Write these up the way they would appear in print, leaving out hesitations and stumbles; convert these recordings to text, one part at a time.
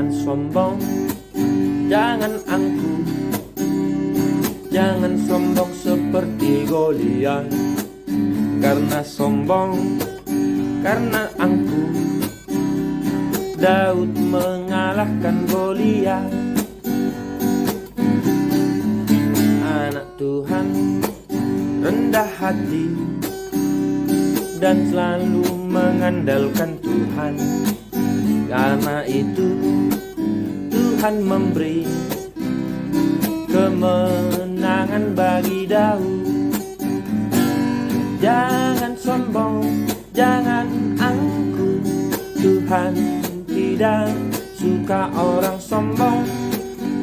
Jangan sombong, jangan angkuh, jangan sombong seperti Goliat. Karena sombong, karena angkuh, Daud mengalahkan Goliat. Anak Tuhan rendah hati dan selalu mengandalkan Tuhan. Karena itu Tuhan memberi kemenangan bagi Daud. Jangan sombong, jangan angkuh, Tuhan tidak suka orang sombong.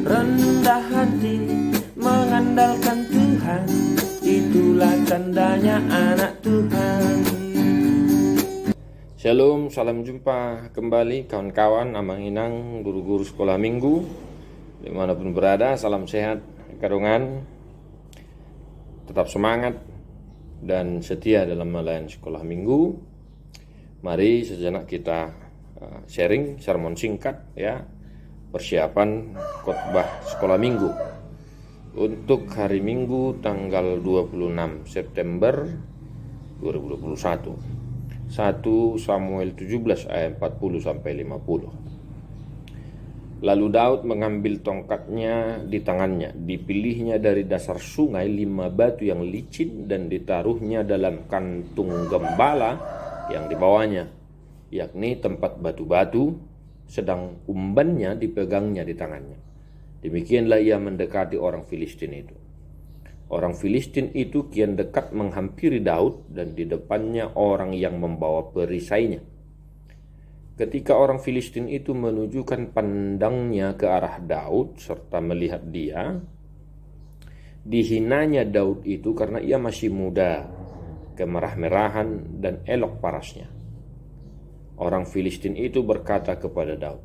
Rendah hati mengandalkan Tuhan, itulah tandanya anak Tuhan. Shalom, salam jumpa kembali kawan-kawan Amang Inang, guru-guru sekolah minggu dimanapun berada. Salam sehat, kadongan, tetap semangat dan setia dalam melayani sekolah minggu. Mari sejenak kita sharing sermon singkat ya, persiapan khotbah sekolah minggu untuk hari Minggu tanggal 26 September 2021. 1 Samuel 17 ayat 40 sampai 50. Lalu Daud mengambil tongkatnya di tangannya, dipilihnya dari dasar sungai 5 batu yang licin dan ditaruhnya dalam kantung gembala yang dibawanya, yakni tempat batu-batu, sedang umbannya dipegangnya di tangannya. Demikianlah ia mendekati orang Filistin itu. Orang Filistin itu kian dekat menghampiri Daud dan di depannya orang yang membawa perisainya. Ketika orang Filistin itu menunjukkan pandangnya ke arah Daud serta melihat dia, dihinanya Daud itu karena ia masih muda, kemerah-merahan dan elok parasnya. Orang Filistin itu berkata kepada Daud,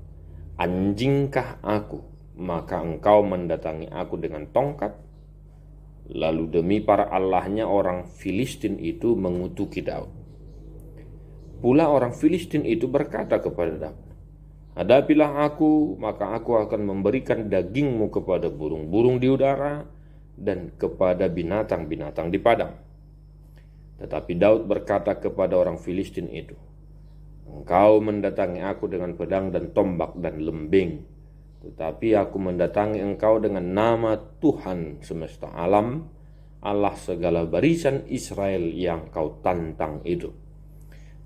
"Anjingkah aku, maka engkau mendatangi aku dengan tongkat?" Lalu demi para allahnya orang Filistin itu mengutuki Daud. Pula orang Filistin itu berkata kepada Daud, "Hadapilah aku, maka aku akan memberikan dagingmu kepada burung-burung di udara dan kepada binatang-binatang di padang." Tetapi Daud berkata kepada orang Filistin itu, "Engkau mendatangi aku dengan pedang dan tombak dan lembing, tetapi aku mendatangi engkau dengan nama Tuhan semesta alam, Allah segala barisan Israel yang kau tantang itu.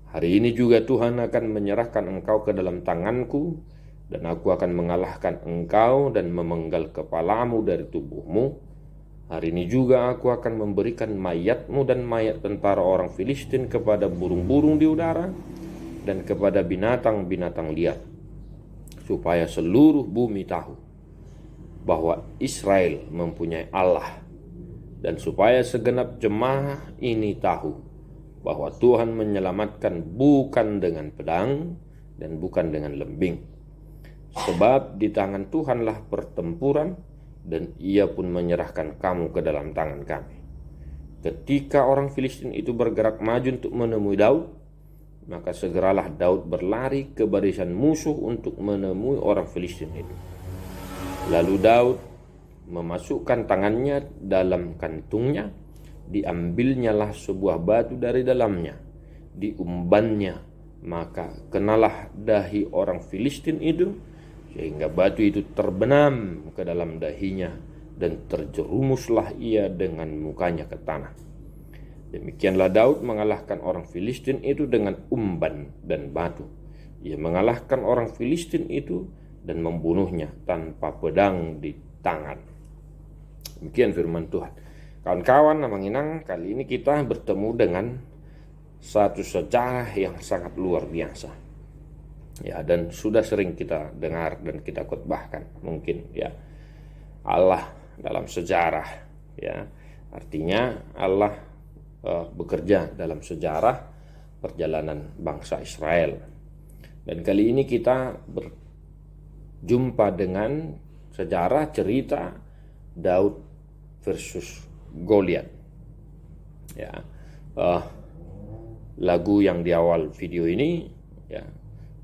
Hari ini juga Tuhan akan menyerahkan engkau ke dalam tanganku, dan aku akan mengalahkan engkau dan memenggal kepalamu dari tubuhmu. Hari ini juga aku akan memberikan mayatmu dan mayat tentara orang Filistin kepada burung-burung di udara dan kepada binatang-binatang liar, supaya seluruh bumi tahu bahwa Israel mempunyai Allah, dan supaya segenap jemaah ini tahu bahwa Tuhan menyelamatkan bukan dengan pedang dan bukan dengan lembing. Sebab di tangan Tuhanlah pertempuran, dan ia pun menyerahkan kamu ke dalam tangan kami." Ketika orang Filistin itu bergerak maju untuk menemui Daud, maka segeralah Daud berlari ke barisan musuh untuk menemui orang Filistin itu. Lalu Daud memasukkan tangannya dalam kantungnya, diambilnyalah sebuah batu dari dalamnya, diumbannya, maka kenalah dahi orang Filistin itu, sehingga batu itu terbenam ke dalam dahinya, dan terjerumuslah ia dengan mukanya ke tanah. Demikianlah Daud mengalahkan orang Filistin itu dengan umban dan batu. Ia mengalahkan orang Filistin itu dan membunuhnya tanpa pedang di tangan. Demikian firman Tuhan. Kawan-kawan Amang Inang, kali ini kita bertemu dengan satu sejarah yang sangat luar biasa. Ya, dan sudah sering kita dengar dan kita khotbahkan mungkin ya. Allah dalam sejarah ya. Artinya Allah bekerja dalam sejarah perjalanan bangsa Israel. Dan kali ini kita berjumpa dengan sejarah cerita Daud versus Goliat. Ya, lagu yang di awal video ini ya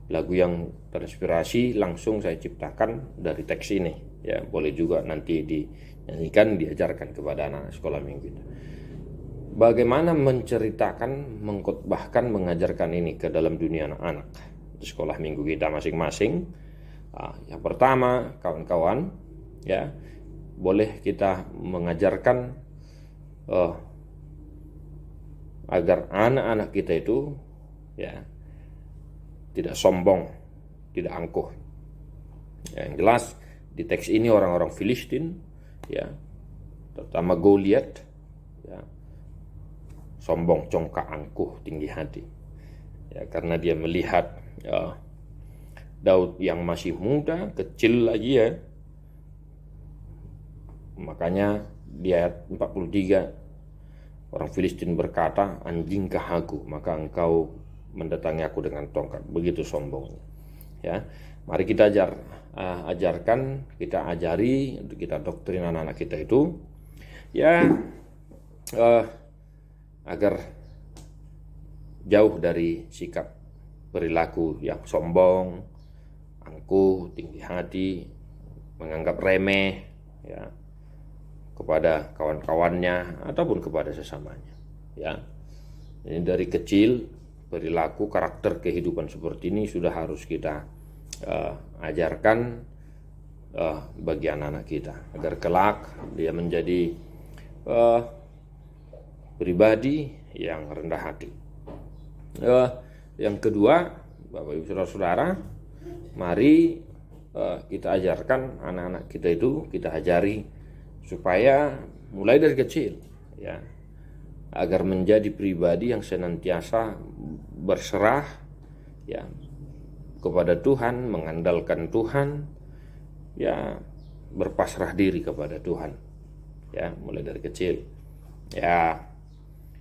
lagu yang terinspirasi langsung saya ciptakan dari teks ini. Ya, boleh juga nanti dinyanyikan, diajarkan kepada anak sekolah minggu itu. Bagaimana menceritakan, mengkhotbahkan, mengajarkan ini ke dalam dunia anak-anak di sekolah minggu kita masing-masing. Yang pertama, kawan-kawan, ya, boleh kita mengajarkan agar anak-anak kita itu, ya, tidak sombong, tidak angkuh. Yang jelas di teks ini orang-orang Filistin, ya, terutama Goliat, ya, sombong, congkak, angkuh, tinggi hati. Ya, karena dia melihat Daud yang masih muda, kecil lagi, ya. Makanya di ayat 43 orang Filistin berkata, "Anjingkah aku, maka engkau mendatangi aku dengan tongkat." Begitu sombongnya. Ya, mari kita ajarkan, kita ajari, untuk kita doktrin anak-anak kita itu, ya, agar jauh dari sikap perilaku yang sombong, angkuh, tinggi hati, menganggap remeh, ya, kepada kawan-kawannya ataupun kepada sesamanya. Ya, ini dari kecil perilaku, karakter, kehidupan seperti ini sudah harus kita ajarkan bagi anak-anak kita, agar kelak dia menjadi pribadi yang rendah hati. Yang kedua, Bapak Ibu Saudara-saudara, mari kita ajarkan anak-anak kita itu, kita ajari supaya mulai dari kecil, ya, agar menjadi pribadi yang senantiasa berserah, ya, kepada Tuhan, mengandalkan Tuhan, ya, berpasrah diri kepada Tuhan, ya, mulai dari kecil. Ya,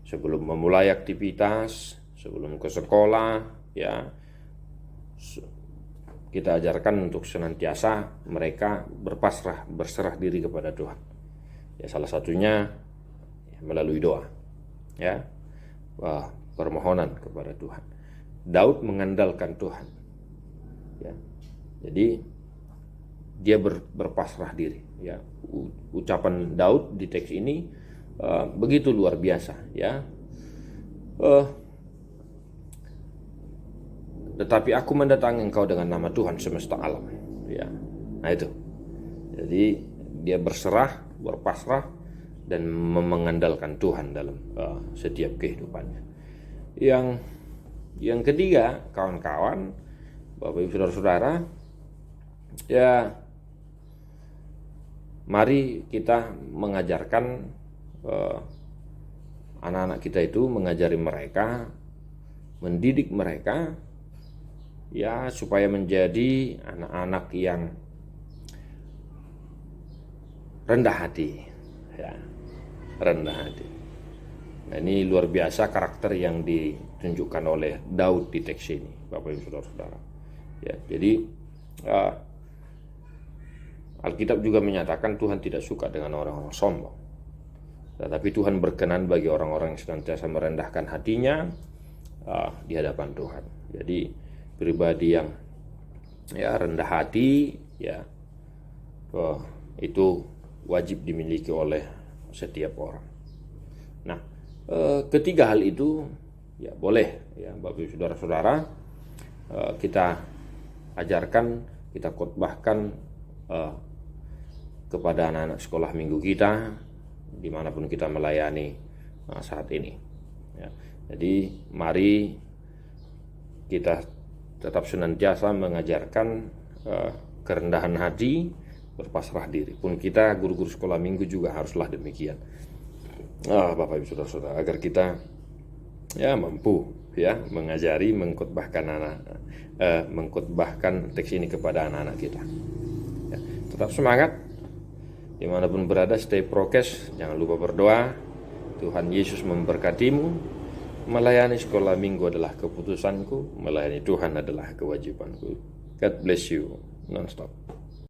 sebelum memulai aktivitas, sebelum ke sekolah, ya, kita ajarkan untuk senantiasa mereka berserah diri kepada Tuhan. Ya, salah satunya melalui doa, ya, permohonan kepada Tuhan. Daud mengandalkan Tuhan, ya, jadi dia berpasrah diri, ya. Ucapan Daud di teks ini begitu luar biasa, ya. Tetapi aku mendatangi engkau dengan nama Tuhan semesta alam, ya. Nah itu, jadi dia berserah, berpasrah, dan mengandalkan Tuhan dalam setiap kehidupannya. Yang ketiga, kawan-kawan, Bapak Ibu Saudara-saudara, ya, mari kita mengajarkan anak-anak kita itu, mengajari mereka, mendidik mereka, ya, supaya menjadi anak-anak yang rendah hati, ya, rendah hati. Nah, ini luar biasa karakter yang ditunjukkan oleh Daud di teks ini, Bapak Ibu Saudara-saudara. Ya, jadi Alkitab juga menyatakan Tuhan tidak suka dengan orang-orang sombong, tetapi Tuhan berkenan bagi orang-orang yang senantiasa merendahkan hatinya di hadapan Tuhan. Jadi pribadi yang, ya, rendah hati, ya, itu wajib dimiliki oleh setiap orang. Nah, ketiga hal itu, ya, boleh, ya, Bapak Ibu Saudara-saudara, kita ajarkan, kita khotbahkan kepada anak-anak sekolah minggu kita dimanapun kita melayani saat ini, ya. Jadi mari kita tetap senantiasa mengajarkan kerendahan hati, berpasrah diri. Pun kita guru-guru sekolah minggu juga haruslah demikian, Bapak Ibu Saudara-saudara, agar kita, ya, mampu, ya, mengajari, mengkhotbahkan teks ini kepada anak-anak kita. Ya, tetap semangat dimanapun berada, stay prokes, jangan lupa berdoa. Tuhan Yesus memberkatimu. Melayani sekolah minggu adalah keputusanku, melayani Tuhan adalah kewajibanku. God bless you non-stop.